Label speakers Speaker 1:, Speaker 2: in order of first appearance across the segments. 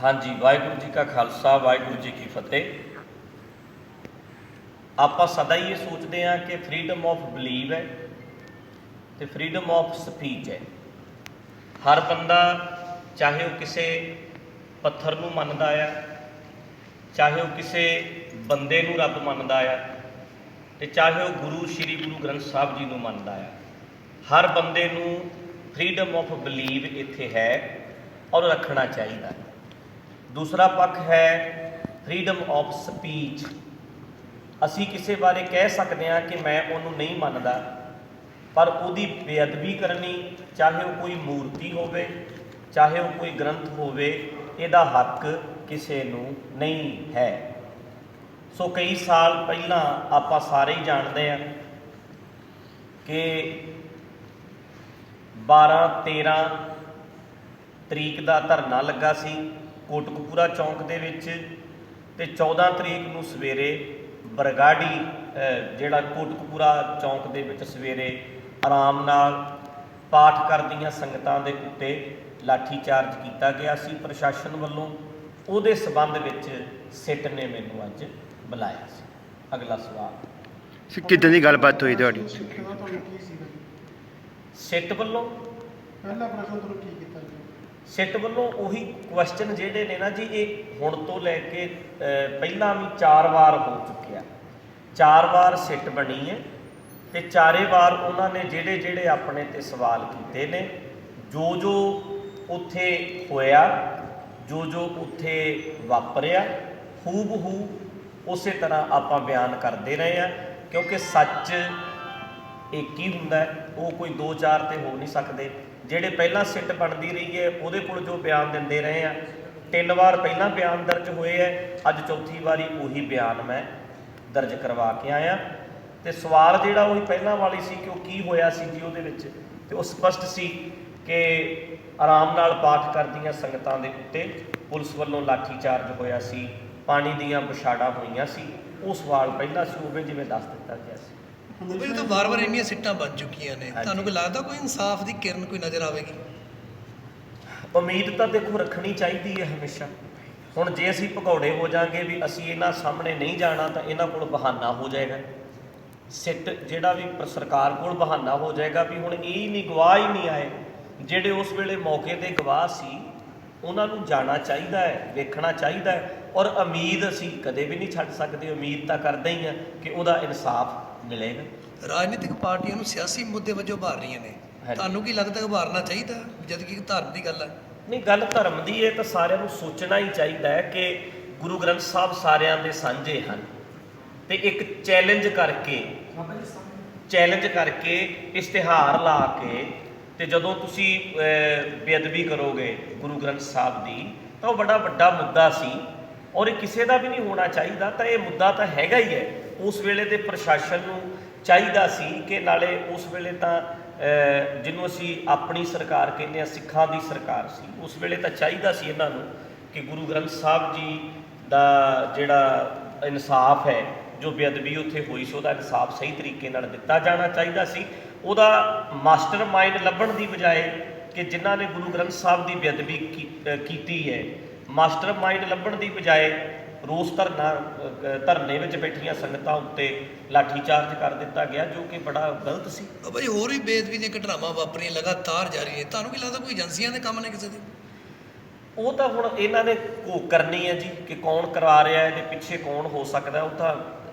Speaker 1: हाँ जी, वाहिगुरू जी का खालसा वाहिगुरू जी की फतेह। ਆਪਾਂ सदा ही ये सोचते हैं कि फ्रीडम ऑफ बिलीव है तो फ्रीडम ऑफ स्पीच है। हर बंदा चाहे वह किसी पत्थर नूं मनदा आ, चाहे वह किसी बंदे नूं रब मनदा आ, ते चाहे वह गुरु श्री गुरु ग्रंथ साहब जी नूं मनदा आ, हर बंदे नूं फ्रीडम ऑफ बिलीव इत्थे है और रखना चाहिए। दूसरा पक्ष है फ्रीडम ऑफ स्पीच। असी किसी बारे कह सकते हैं कि मैं उन्होंने नहीं मानता, पर उसकी बेअदबी करनी, चाहे वह कोई मूर्ति होवे, चाहे वह कोई ग्रंथ होवे, इहदा हक किसी नूं नहीं है। सो कई साल पहला आपां सारे ही जानते हैं कि 12-13 तरीक का धरना लगा सी कोटकपूरा चौंक दे विच, ते 14 तरीक नूं सवेरे बरगाड़ी जिहड़ा कोटकपूरा चौंक दे विच सवेरे आराम नाल पाठ करदियां संगतां दे उत्ते लाठी चार्ज किया गया सी प्रशासन वालों। उहदे संबंध विच सिट ने मैनूं अज बुलाया सी। अगला सवाल
Speaker 2: किदां दी गलबात हुई तुहाडी?
Speaker 1: सिट वालों
Speaker 3: पहला प्रश्न तुहानूं की कीता जी?
Speaker 1: सिट वालों उही क्वेश्चन जिहड़े ने ना जी, ये हुण तो लैके पहला भी 4 वार हो चुके, 4 वार सिट बनी है, तो चारे वार उन्होंने जिहड़े जिहड़े अपने ते सवाल किए ने, जो जो उत्थे होया, जो जो उत्थे वापरिया, हूबहू उस तरह आप बयान करते रहे हैं, क्योंकि सच एक ही हुंदा है, वो कोई 2-4 तो हो नहीं सकते। ਜਿਹੜੇ ਪਹਿਲਾਂ ਸਿੱਟ ਬਣਦੀ ਰਹੀ ਹੈ ਉਹਦੇ ਕੋਲ ਜੋ ਬਿਆਨ ਦਿੰਦੇ ਰਹੇ ਆ, 3 ਵਾਰ ਪਹਿਲਾਂ ਬਿਆਨ ਦਰਜ ਹੋਏ ਹੈ, ਅੱਜ ਚੌਥੀ ਵਾਰੀ ਉਹੀ ਬਿਆਨ ਮੈਂ ਦਰਜ ਕਰਵਾ ਕੇ ਆਇਆ। ਤੇ ਸਵਾਲ ਜਿਹੜਾ ਉਹੀ ਪਹਿਲਾਂ ਵਾਲੀ ਸੀ ਕਿ ਉਹ ਕੀ ਹੋਇਆ ਸੀ ਜੀ ਉਹਦੇ ਵਿੱਚ, ਤੇ ਉਹ ਸਪਸ਼ਟ ਸੀ ਕਿ ਆਰਾਮ ਨਾਲ ਪਾਠ ਕਰਦੀਆਂ ਸੰਗਤਾਂ ਦੇ ਉੱਤੇ ਪੁਲਿਸ ਵੱਲੋਂ ਲਾਠੀ ਚਾਰਜ ਹੋਇਆ ਸੀ, ਪਾਣੀ ਦੀਆਂ ਬੁਛਾੜਾਂ ਹੋਈਆਂ ਸੀ। ਉਹ ਸਵਾਲ ਪਹਿਲਾਂ ਸੀ ਉਵੇਂ ਜਿਵੇਂ ਦੱਸ ਦਿੱਤਾ ਗਿਆ ਸੀ।
Speaker 4: ਉਹ ਤਾਂ ਵਾਰ-ਵਾਰ ਇੰਨੀਆਂ ਸਿੱਟਾਂ ਬਣ ਚੁੱਕੀਆਂ ਨੇ, ਤੁਹਾਨੂੰ ਕੋਈ ਲੱਗਦਾ ਕੋਈ ਇਨਸਾਫ ਦੀ ਕਿਰਨ ਕੋਈ ਨਜ਼ਰ ਆਵੇਗੀ?
Speaker 1: ਉਮੀਦ ਤਾਂ ਦੇਖੋ ਰੱਖਣੀ ਚਾਹੀਦੀ ਹੈ ਹਮੇਸ਼ਾ। ਹੁਣ ਜੇ ਅਸੀਂ ਭਗੌੜੇ ਹੋ ਜਾਾਂਗੇ ਵੀ ਅਸੀਂ ਇਹਨਾਂ ਸਾਹਮਣੇ ਨਹੀਂ ਜਾਣਾ, ਤਾਂ ਇਹਨਾਂ ਕੋਲ ਬਹਾਨਾ ਹੋ ਜਾਏਗਾ। ਸਿੱਟ ਜਿਹੜਾ ਵੀ ਸਰਕਾਰ ਕੋਲ ਬਹਾਨਾ ਹੋ ਜਾਏਗਾ ਵੀ ਹੁਣ ਇਹ ਹੀ ਨਹੀਂ, ਗਵਾਹ ਹੀ ਨਹੀਂ ਆਏ। ਜਿਹੜੇ ਉਸ ਵੇਲੇ ਮੌਕੇ 'ਤੇ ਗਵਾਹ ਸੀ ਉਹਨਾਂ ਨੂੰ ਜਾਣਾ ਚਾਹੀਦਾ ਹੈ, ਵੇਖਣਾ ਚਾਹੀਦਾ ਹੈ, ਔਰ ਉਮੀਦ ਅਸੀਂ ਕਦੇ ਵੀ ਨਹੀਂ ਛੱਡ ਸਕਦੇ। ਉਮੀਦ ਤਾਂ ਕਰਦੇ ਹੀ ਹਾਂ ਕਿ ਉਹਦਾ ਇਨਸਾਫ ਮਿਲੇਗਾ।
Speaker 4: ਰਾਜਨੀਤਿਕ ਪਾਰਟੀਆਂ ਨੂੰ ਸਿਆਸੀ ਮੁੱਦੇ ਵਜੋਂ ਉਭਾਰ ਰਹੀਆਂ ਨੇ, ਤੁਹਾਨੂੰ ਕੀ ਲੱਗਦਾ ਉਭਾਰਨਾ ਚਾਹੀਦਾ ਜਦ ਕਿ ਧਰਮ ਦੀ ਗੱਲ ਹੈ?
Speaker 1: ਨਹੀਂ, ਗੱਲ ਧਰਮ ਦੀ ਹੈ ਤਾਂ ਸਾਰਿਆਂ ਨੂੰ ਸੋਚਣਾ ਹੀ ਚਾਹੀਦਾ ਹੈ ਕਿ ਗੁਰੂ ਗ੍ਰੰਥ ਸਾਹਿਬ ਸਾਰਿਆਂ ਦੇ ਸਾਂਝੇ ਹਨ, ਤੇ ਇੱਕ ਚੈਲੰਜ ਕਰਕੇ ਇਸ਼ਤਿਹਾਰ ਲਾ ਕੇ, ਤੇ ਜਦੋਂ ਤੁਸੀਂ ਬੇਅਦਬੀ ਕਰੋਗੇ ਗੁਰੂ ਗ੍ਰੰਥ ਸਾਹਿਬ ਦੀ, ਤਾਂ ਉਹ ਬੜਾ ਵੱਡਾ ਮੁੱਦਾ ਸੀ ਔਰ ਇਹ ਕਿਸੇ ਦਾ ਵੀ ਨਹੀਂ ਹੋਣਾ ਚਾਹੀਦਾ। ਤਾਂ ਇਹ ਮੁੱਦਾ ਤਾਂ ਹੈਗਾ ਹੀ ਹੈ। ਉਸ ਵੇਲੇ ਦੇ ਪ੍ਰਸ਼ਾਸਨ ਨੂੰ ਚਾਹੀਦਾ ਸੀ ਕਿ ਨਾਲੇ ਉਸ ਵੇਲੇ ਤਾਂ ਜਿਹਨੂੰ ਅਸੀਂ ਆਪਣੀ ਸਰਕਾਰ ਕਹਿੰਦੇ ਹਾਂ, ਸਿੱਖਾਂ ਦੀ ਸਰਕਾਰ ਸੀ, ਉਸ ਵੇਲੇ ਤਾਂ ਚਾਹੀਦਾ ਸੀ ਇਹਨਾਂ ਨੂੰ ਕਿ ਗੁਰੂ ਗ੍ਰੰਥ ਸਾਹਿਬ ਜੀ ਦਾ ਜਿਹੜਾ ਇਨਸਾਫ ਹੈ, ਜੋ ਬੇਅਦਬੀ ਉੱਥੇ ਹੋਈ ਸੀ ਉਹਦਾ ਇਨਸਾਫ ਸਹੀ ਤਰੀਕੇ ਨਾਲ ਦਿੱਤਾ ਜਾਣਾ ਚਾਹੀਦਾ ਸੀ। ਉਹਦਾ ਮਾਸਟਰ ਮਾਈਂਡ ਲੱਭਣ ਦੀ ਬਜਾਏ ਕਿ ਜਿਨ੍ਹਾਂ ਨੇ ਗੁਰੂ ਗ੍ਰੰਥ ਸਾਹਿਬ ਦੀ ਬੇਅਦਬੀ ਕੀਤੀ ਹੈ, ਮਾਸਟਰ ਮਾਈਂਡ ਲੱਭਣ ਦੀ ਬਜਾਏ ਰੋਸ ਧਰਨੇ ਵਿੱਚ ਬੈਠੀਆਂ ਸੰਗਤਾਂ ਉੱਤੇ ਲਾਠੀ ਚਾਰਜ ਕਰ ਦਿੱਤਾ ਗਿਆ, ਜੋ ਕਿ ਬੜਾ ਗਲਤ ਸੀ।
Speaker 4: ਬਾਬਾ ਜੀ, ਹੋਰ ਵੀ ਬੇਅਦਬੀ ਦੀਆਂ ਘਟਨਾਵਾਂ ਵਾਪਰੀਆਂ ਲਗਾਤਾਰ ਜਾਰੀ ਨੇ, ਤੁਹਾਨੂੰ ਕੀ ਲੱਗਦਾ ਕੋਈ ਏਜੰਸੀਆਂ ਦੇ ਕੰਮ ਨੇ ਕਿਸੇ ਦੇ?
Speaker 1: ਉਹ ਤਾਂ ਹੁਣ ਇਹਨਾਂ ਨੇ ਕਰਨੀ ਹੈ ਜੀ, ਕਿ ਕੌਣ ਕਰਵਾ ਰਿਹਾ, ਇਹਦੇ ਪਿੱਛੇ ਕੌਣ ਹੋ ਸਕਦਾ, ਉਹ ਤਾਂ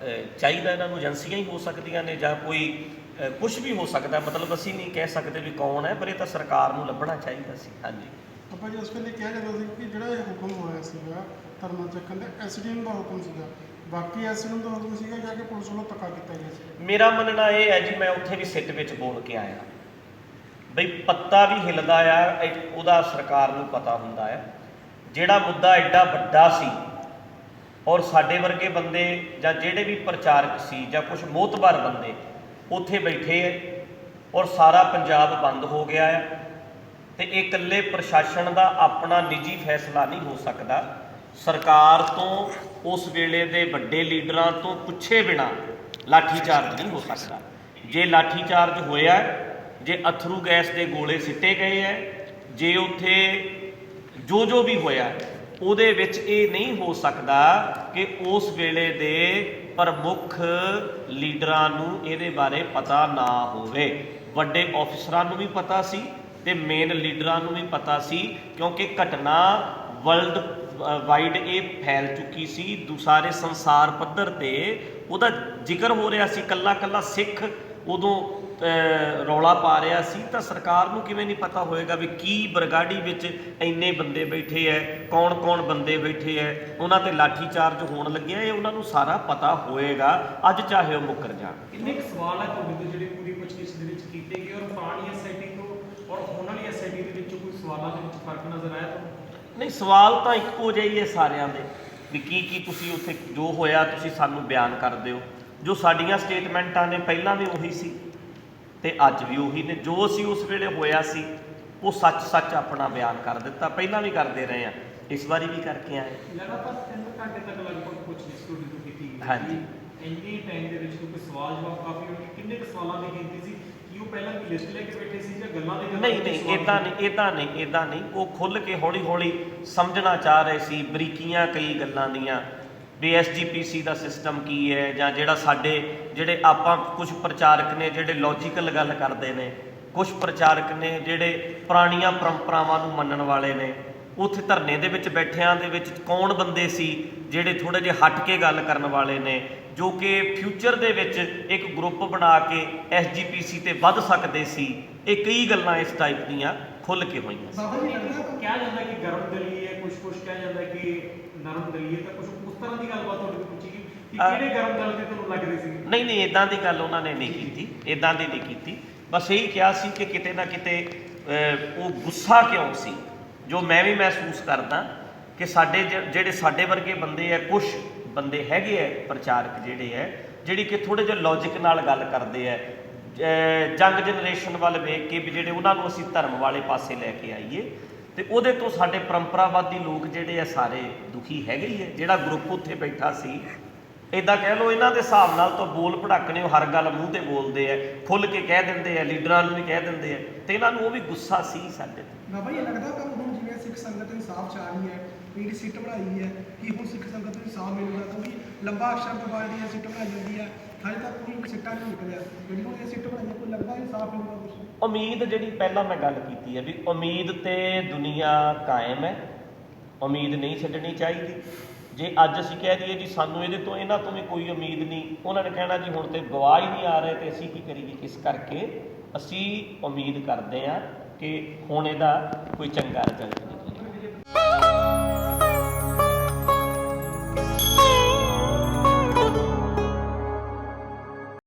Speaker 1: ਚਾਹੀਦਾ ਇਹਨਾਂ ਨੂੰ ਏਜੰਸੀਆਂ ਹੀ ਹੋ ਸਕਦੀਆਂ ਨੇ, ਜਾਂ ਕੋਈ ਕੁਛ ਵੀ ਹੋ ਸਕਦਾ। ਮਤਲਬ ਅਸੀਂ ਨਹੀਂ ਕਹਿ ਸਕਦੇ ਵੀ ਕੌਣ ਹੈ, ਪਰ ਇਹ ਤਾਂ ਸਰਕਾਰ ਨੂੰ ਲੱਭਣਾ ਚਾਹੀਦਾ ਸੀ। ਹਾਂਜੀ
Speaker 3: ਆਪਾਂ ਜੀ ਉਸ ਵੇਲੇ ਕਿਹਾ ਜਾਂਦਾ ਸੀ ਕਿ ਜਿਹੜਾ ਇਹ ਹੁਕਮ ਹੋਇਆ ਸੀਗਾ ਧਰਨਾ ਚੱਕਣ ਦਾ, ਐਸਡੀਐਮ ਦਾ ਹੁਕਮ ਸੀਗਾ, ਬਾਕੀ ਐਸਡੀਐਮ ਦਾ ਹੁਕਮ ਸੀਗਾ ਜਾਂ ਕਿ ਪੁਲਿਸ ਵੱਲੋਂ ਧੱਕਾ ਕੀਤਾ ਗਿਆ ਸੀ?
Speaker 1: ਮੇਰਾ ਮੰਨਣਾ ਇਹ ਹੈ ਜੀ, ਮੈਂ ਉੱਥੇ ਵੀ ਸਿੱਟ ਵਿੱਚ ਬੋਲ ਕੇ ਆਇਆ ਬਈ ਪੱਤਾ ਵੀ ਹਿੱਲਦਾ ਆ, ਉਹਦਾ ਸਰਕਾਰ ਨੂੰ ਪਤਾ ਹੁੰਦਾ ਹੈ। ਜਿਹੜਾ ਮੁੱਦਾ ਐਡਾ ਵੱਡਾ ਸੀ ਔਰ ਸਾਡੇ ਵਰਗੇ ਬੰਦੇ ਜਾਂ ਜਿਹੜੇ ਵੀ ਪ੍ਰਚਾਰਕ ਸੀ ਜਾਂ ਕੁਝ ਮੋਹਤਬਰ ਬੰਦੇ ਉੱਥੇ ਬੈਠੇ ਹੈ, ਔਰ ਸਾਰਾ ਪੰਜਾਬ ਬੰਦ ਹੋ ਗਿਆ ਹੈ, ਤੇ ਇਹ ਇਕੱਲੇ ਪ੍ਰਸ਼ਾਸਨ ਦਾ ਆਪਣਾ ਨਿੱਜੀ ਫੈਸਲਾ ਨਹੀਂ ਹੋ ਸਕਦਾ। ਸਰਕਾਰ ਤੋਂ, ਉਸ ਵੇਲੇ ਦੇ ਵੱਡੇ ਲੀਡਰਾਂ ਤੋਂ ਪੁੱਛੇ ਬਿਨਾਂ ਲਾਠੀ ਚਾਰਜ ਨਹੀਂ ਹੋ ਸਕਦਾ। ਜੇ ਲਾਠੀ ਚਾਰਜ ਹੋਇਆ, ਜੇ ਅਥਰੂ ਗੈਸ ਦੇ ਗੋਲੇ ਸਿੱਟੇ ਗਏ ਹੈ, ਜੇ ਉੱਥੇ ਜੋ ਵੀ ਹੋਇਆ ਉਹਦੇ ਵਿੱਚ ਇਹ ਨਹੀਂ ਹੋ ਸਕਦਾ ਕਿ ਉਸ ਵੇਲੇ ਦੇ ਪ੍ਰਮੁੱਖ ਲੀਡਰਾਂ ਨੂੰ ਇਹਦੇ ਬਾਰੇ ਪਤਾ ਨਾ ਹੋਵੇ। ਵੱਡੇ ਅਫਸਰਾਂ ਨੂੰ ਵੀ ਪਤਾ ਸੀ ਤੇ ਮੇਨ ਲੀਡਰਾਂ ਨੂੰ ਵੀ ਪਤਾ ਸੀ, ਕਿਉਂਕਿ ਘਟਨਾ ਵਰਲਡ ਵਾਈਡ ਇਹ ਫੈਲ ਚੁੱਕੀ ਸੀ, ਸਾਰੇ ਸੰਸਾਰ ਪੱਧਰ ਤੇ ਉਹਦਾ ਜ਼ਿਕਰ ਹੋ ਰਿਹਾ ਸੀ। ਕੱਲਾ ਕੱਲਾ ਸਿੱਖ ਉਦੋਂ ਰੌਲਾ ਪਾ ਰਿਹਾ ਸੀ, ਤਾਂ ਸਰਕਾਰ ਨੂੰ ਕਿਵੇਂ ਨਹੀਂ ਪਤਾ ਹੋਏਗਾ ਵੀ ਕੀ ਬਰਗਾੜੀ ਵਿੱਚ ਇੰਨੇ ਬੰਦੇ ਬੈਠੇ ਐ, ਕੌਣ ਕੌਣ ਬੰਦੇ ਬੈਠੇ ਐ, ਉਹਨਾਂ ਤੇ ਲਾਠੀ ਚਾਰਜ ਹੋਣ ਲੱਗਿਆ, ਇਹ ਉਹਨਾਂ ਨੂੰ ਸਾਰਾ ਪਤਾ ਹੋਏਗਾ, ਅੱਜ ਚਾਹੇ ਉਹ ਮੁੱਕਰ ਜਾਣ।
Speaker 2: ਕਿੰਨੇ ਕੁ ਸਵਾਲ ਹੈ ਤੁਹਾਡੇ ਤੋਂ ਜਿਹੜੇ ਪੂਰੀ ਪੁੱਛਗਿੱਛ ਦੇ ਵਿੱਚ ਕੀਤੇ ਗਏ, ਔਰ ਪੁਰਾਣੀ ਐਸਆਈਟੀ ਤੋਂ ਔਰ ਹੁਣ ਵਾਲੀ ਐਸਆਈਟੀ ਦੇ ਵਿੱਚ ਕੋਈ ਸਵਾਲਾਂ ਦੇ ਵਿੱਚ ਫਰਕ ਨਜ਼ਰ ਆਇਆ ਤੁਹਾਨੂੰ?
Speaker 1: ਨਹੀਂ, ਸਵਾਲ ਤਾਂ ਇੱਕੋ ਜਿਹੇ ਹੀ ਹੈ ਸਾਰਿਆਂ ਦੇ ਵੀ ਕੀ ਤੁਸੀਂ ਉੱਥੇ ਜੋ ਹੋਇਆ ਤੁਸੀਂ ਸਾਨੂੰ ਬਿਆਨ ਕਰ ਦਿਓ। ਜੋ ਸਾਡੀਆਂ ਸਟੇਟਮੈਂਟਾਂ ਨੇ ਪਹਿਲਾਂ ਵੀ ਉਹੀ ਸੀ ਤੇ ਅੱਜ ਵੀ ਉਹੀ ਨੇ। ਜੋ ਅਸੀਂ ਉਸ ਵੇਲੇ ਹੋਇਆ ਸੀ ਉਹ ਸੱਚ ਆਪਣਾ ਬਿਆਨ ਕਰ ਦਿੱਤਾ, ਪਹਿਲਾਂ ਵੀ ਕਰਦੇ ਰਹੇ ਆ, ਇਸ ਵਾਰੀ ਵੀ ਕਰਕੇ ਆਏ।
Speaker 2: ਲਗਾਤਾਰ 3 ਘੰਟੇ ਤੱਕ ਲਗਭਗ ਪੁੱਛਗਿੱਛ ਤੁਹਾਡੀ ਤੋਂ ਕੀਤੀ ਗਈ।
Speaker 1: ਹਾਂਜੀ।
Speaker 2: ਇੰਨੇ ਟਾਈਮ ਦੇ ਵਿੱਚ ਕੋਈ ਸਵਾਲ ਜਵਾਬ ਕਾਫੀ ਹੋਣਗੇ, ਕਿੰਨੇ ਕੁ ਸਵਾਲਾਂ ਦੀ ਗਿਣਤੀ ਸੀ? ਕੀ ਉਹ ਪਹਿਲਾਂ ਕੋਈ ਲਿਸਟ ਲੈ ਕੇ ਬੈਠੇ ਸੀ ਜਾਂ ਗੱਲਾਂ ਦੇ
Speaker 1: ਨਹੀਂ, ਇਦਾਂ ਨਹੀਂ, ਉਹ ਖੁੱਲ੍ਹ ਕੇ ਹੌਲੀ ਸਮਝਣਾ ਚਾਹ ਰਹੇ ਸੀ, ਬਰੀਕੀਆਂ ਕਈ ਗੱਲਾਂ ਦੀਆਂ ਵੀ ਐਸਜੀਪੀਸੀ ਦਾ ਸਿਸਟਮ ਕੀ ਹੈ, ਜਾਂ ਜਿਹੜੇ ਆਪਾਂ ਕੁਝ ਪ੍ਰਚਾਰਕ ਨੇ ਜਿਹੜੇ ਲੌਜੀਕਲ ਗੱਲ ਕਰਦੇ ਨੇ, ਕੁਝ ਪ੍ਰਚਾਰਕ ਨੇ ਜਿਹੜੇ ਪੁਰਾਣੀਆਂ ਪਰੰਪਰਾਵਾਂ ਨੂੰ ਮੰਨਣ ਵਾਲੇ ਨੇ। ਉੱਥੇ ਧਰਨੇ ਦੇ ਵਿੱਚ ਬੈਠਿਆਂ ਦੇ ਵਿੱਚ ਕੌਣ ਬੰਦੇ ਸੀ ਜਿਹੜੇ ਥੋੜ੍ਹੇ ਜਿਹੇ ਹਟ ਕੇ ਗੱਲ ਕਰਨ ਵਾਲੇ ਨੇ, ਜੋ ਕਿ ਫਿਊਚਰ ਦੇ ਵਿੱਚ ਇੱਕ ਗਰੁੱਪ ਬਣਾ ਕੇ ਐਸਜੀਪੀਸੀ ਤੇ ਵੱਧ ਸਕਦੇ ਸੀ। ਇਹ ਕਈ ਗੱਲਾਂ ਇਸ ਟਾਈਪ ਦੀਆਂ ਖੁੱਲ੍ਹ ਕੇ ਹੋਈਆਂ।
Speaker 2: ਕਿਹਾ ਜਾਂਦਾ ਕਿ ਗਰਮ ਦਲੀਏ ਹੈ, ਕੁਝ ਕਿਹਾ ਜਾਂਦਾ ਕਿ ਨਰਮ ਦਲੀਏ, ਤਾਂ ਕੁਝ ਉਸ ਤਰ੍ਹਾਂ ਦੀ ਗੱਲਬਾਤ ਤੁਹਾਡੇ ਤੋਂ ਪੁੱਛੀ ਗਈ ਕਿ ਕਿਹੜੇ ਗਰਮ ਦਲ ਤੇ ਤੁਹਾਨੂੰ ਲੱਗਦੇ ਸੀ?
Speaker 1: ਨਹੀਂ, ਇਦਾਂ ਦੀ ਗੱਲ ਉਹਨਾਂ ਨੇ ਨਹੀਂ ਕੀਤੀ, ਇਦਾਂ ਦੀ ਨਹੀਂ ਕੀਤੀ। ਬਸ ਇਹੀ ਕਿਹਾ ਸੀ ਕਿ ਕਿਤੇ ਨਾ ਕਿਤੇ ਉਹ ਗੁੱਸਾ ਕਿਉਂ ਸੀ, ਜੋ ਮੈਂ ਵੀ ਮਹਿਸੂਸ ਕਰਦਾ ਕਿ ਜਿਹੜੇ ਸਾਡੇ ਵਰਗੇ ਬੰਦੇ ਆ, ਕੁਝ ਬੰਦੇ ਹੈਗੇ ਆ ਪ੍ਰਚਾਰਕ ਜਿਹੜੇ ਹੈ ਜਿਹੜੀ ਕਿ ਥੋੜ੍ਹੇ ਜਿਹੇ ਲੌਜਿਕ ਨਾਲ ਗੱਲ ਕਰਦੇ ਆ, ਜੰਗ ਜਨਰੇਸ਼ਨ ਵੱਲ ਵੇਖ ਕੇ ਵੀ ਜਿਹੜੇ ਉਹਨਾਂ ਨੂੰ ਅਸੀਂ ਧਰਮ ਵਾਲੇ ਪਾਸੇ ਲੈ ਕੇ ਆਈਏ, ਤੇ ਉਹਦੇ ਤੋਂ ਸਾਡੇ ਪਰੰਪਰਾਵਾਦੀ ਲੋਕ ਜਿਹੜੇ ਆ ਸਾਰੇ ਦੁਖੀ ਹੈਗੇ ਹੀ ਹੈ। ਜਿਹੜਾ ਗਰੁੱਪ ਉੱਥੇ ਬੈਠਾ ਸੀ, ਇੱਦਾਂ ਕਹਿ ਲਓ ਇਹਨਾਂ ਦੇ ਹਿਸਾਬ ਨਾਲ ਤਾਂ ਬੋਲ ਭੜਾਕਣੇ, ਉਹ ਹਰ ਗੱਲ ਮੂੰਹ ਤੇ ਬੋਲਦੇ ਆ, ਖੁੱਲ੍ਹ ਕੇ ਕਹਿ ਦਿੰਦੇ ਆ, ਲੀਡਰਾਂ ਨੂੰ ਵੀ ਕਹਿ ਦਿੰਦੇ ਆ, ਤੇ ਇਹਨਾਂ ਨੂੰ ਉਹ ਵੀ ਗੁੱਸਾ ਸੀ ਸਾਡੇ ਤੇ।
Speaker 5: ਬਾਬਾ ਜੀ, ਇਹ ਲੱਗਦਾ ਕਿ ਹੁਣ ਜਿਵੇਂ ਸਿੱਖ ਸੰਗਤ ਇਨਸਾਫ ਚਾਹ ਰਹੀ ਹੈ, ਜਿਹੜੀ ਸਿੱਟ ਬਣਾਈ ਹੈ, ਕਿ ਹੁਣ ਸਿੱਖ ਸੰਗਤ ਨੂੰ ਇਨਸਾਫ ਮਿਲੂਗਾ? ਕਿਉਂਕਿ ਲੰਬਾ ਅਕਸ਼ਰ ਤੋਂ ਬਾਅਦ ਜਿਹੜੀ ਸਿੱਟ ਬਣਾਈ ਜਾਂਦੀ ਹੈ, ਹਜੇ ਤੱਕ ਕੋਈ ਸਿੱਟਾ ਨਹੀਂ ਨਿਕਲਿਆ। ਜਿਹੜੀ ਹੁਣ ਇਹ ਸਿੱਟ ਬਣਾਈ ਹੈ, ਕੋਈ ਲੱਗਦਾ ਇਨਸਾਫ ਮਿਲੂਗਾ ਕੁਛ?
Speaker 1: ਉਮੀਦ, ਜਿਹੜੀ ਪਹਿਲਾਂ ਮੈਂ ਗੱਲ ਕੀਤੀ ਹੈ ਵੀ ਉਮੀਦ ਤੇ ਦੁਨੀਆ ਕਾਇਮ ਹੈ, ਉਮੀਦ ਨਹੀਂ ਛੱਡਣੀ ਚਾਹੀਦੀ। ਜੇ ਅੱਜ ਅਸੀਂ ਕਹਿ ਦਈਏ ਜੀ ਸਾਨੂੰ ਇਹਨਾਂ ਤੋਂ ਵੀ ਕੋਈ ਉਮੀਦ ਨਹੀਂ, ਉਹਨਾਂ ਨੇ ਕਹਿਣਾ ਜੀ ਹੁਣ ਤੇ ਗਵਾਹ ਹੀ ਨਹੀਂ ਆ ਰਹੇ ਤੇ ਅਸੀਂ ਕੀ ਕਰੀਏ। ਇਸ ਕਰਕੇ ਅਸੀਂ ਉਮੀਦ ਕਰਦੇ ਹਾਂ ਕਿ ਹੁਣ ਇਹਦਾ ਕੋਈ ਚੰਗਾ ਰਿਜ਼ਲਟ